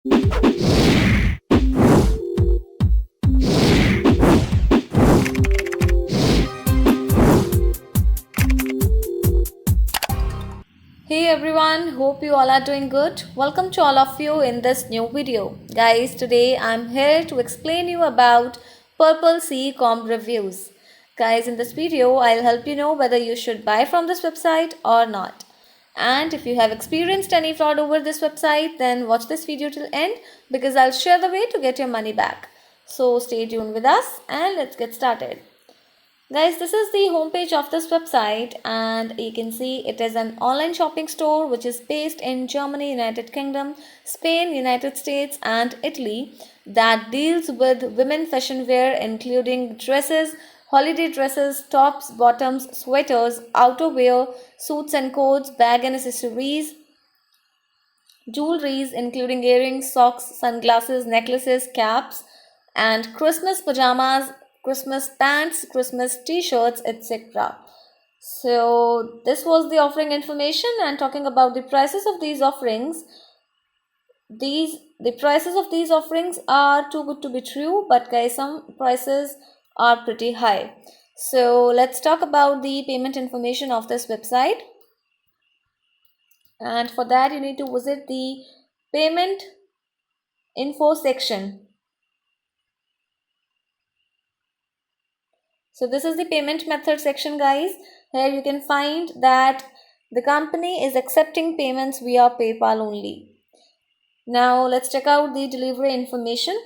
Hey everyone, hope you all are doing good. Welcome to all of you in this new video. Guys, today I'm here to explain you about Purple Sea Comp reviews. Guys, in this video, I'll help you know whether you should buy from this website or not. And if you have experienced any fraud over this website, then watch this video till end because I'll share the way to get your money back. So stay tuned with us and let's get started. Guys, this is the homepage of this website and you can see it is an online shopping store which is based in Germany, United Kingdom, Spain, United States and Italy that deals with women fashion wear including dresses, holiday dresses, tops, bottoms, sweaters, outerwear, suits and coats, bag and accessories, jewelries including earrings, socks, sunglasses, necklaces, caps, and Christmas pajamas, Christmas pants, Christmas t-shirts, etc. So this was the offering information and talking about the prices of these offerings. The prices of these offerings are too good to be true, but guys, some prices are pretty high. So let's talk about the payment information of this website. And for that you need to visit the payment info section. So this is the payment method section, guys. Here you can find that the company is accepting payments via PayPal only. Now let's check out the delivery information.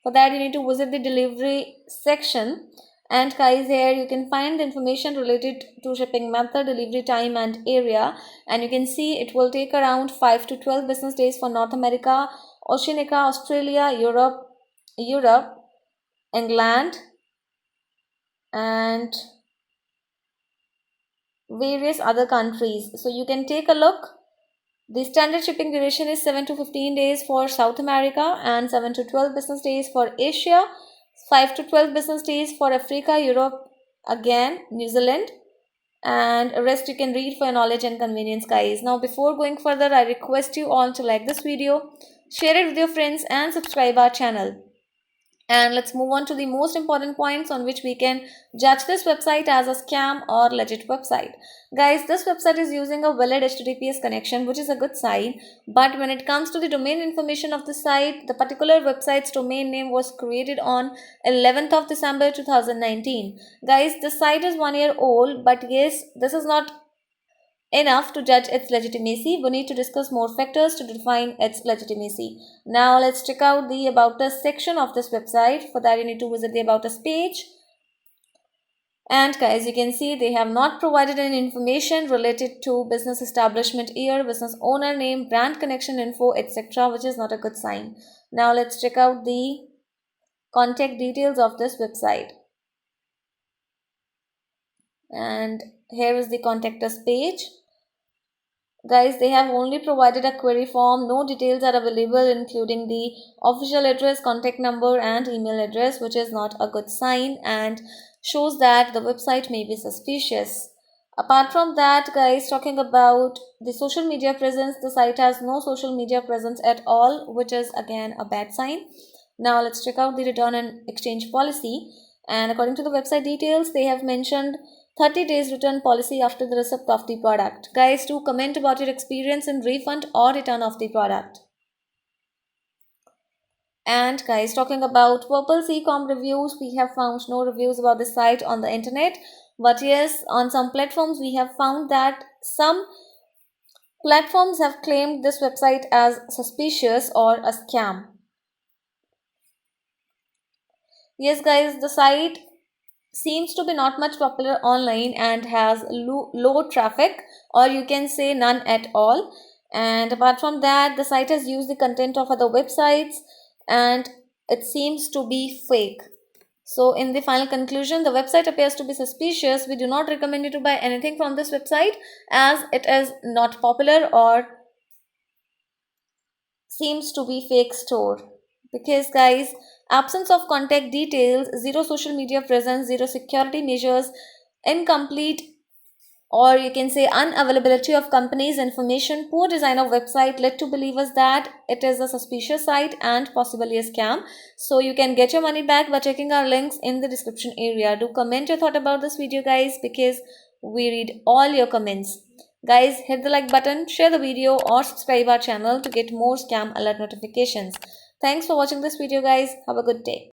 For that you need to visit the delivery section, and guys, here you can find information related to shipping method, delivery time and area, and you can see it will take around 5 to 12 business days for North America, Oceania, Australia, Europe, England and various other countries. So you can take a look. The standard shipping duration is 7 to 15 days for South America and 7 to 12 business days for Asia, 5 to 12 business days for Africa, Europe, again New Zealand, and rest you can read for your knowledge and convenience, guys. Now before going further, I request you all to like this video, share it with your friends and subscribe our channel. And let's move on to the most important points on which we can judge this website as a scam or legit website. Guys, this website is using a valid HTTPS connection, which is a good sign. But when it comes to the domain information of the site, the particular website's domain name was created on 11th of December 2019. Guys, the site is 1 year old, but yes, this is not enough to judge its legitimacy. We need to discuss more factors to define its legitimacy. Now let's check out the About Us section of this website. For that you need to visit the About Us page. And guys, you can see they have not provided any information related to business establishment year, business owner name, brand connection info, etc., which is not a good sign. Now let's check out the contact details of this website. And here is the contact us page. Guys, they have only provided a query form. No details are available, including the official address, contact number and email address, which is not a good sign and shows that the website may be suspicious. Apart from that, guys, talking about the social media presence, the site has no social media presence at all, which is again a bad sign. Now let's check out the return and exchange policy. And according to the website details, they have mentioned 30 days return policy after the receipt of the product. Guys, do comment about your experience in refund or return of the product. And guys, talking about Purple Sea Comp reviews, we have found no reviews about the site on the internet. But yes, on some platforms we have found that some platforms have claimed this website as suspicious or a scam. Yes, guys, the site seems to be not much popular online and has low traffic, or you can say none at all. And apart from that, the site has used the content of other websites and it seems to be fake. So in the final conclusion, the website appears to be suspicious. We do not recommend you to buy anything from this website as it is not popular or seems to be fake store. Because guys, absence of contact details, zero social media presence, zero security measures, incomplete or you can say unavailability of company's information, poor design of website led to believers that it is a suspicious site and possibly a scam. So you can get your money back by checking our links in the description area. Do comment your thought about this video, guys, because we read all your comments. Guys, hit the like button, share the video, or subscribe our channel to get more scam alert notifications. Thanks for watching this video, guys. Have a good day.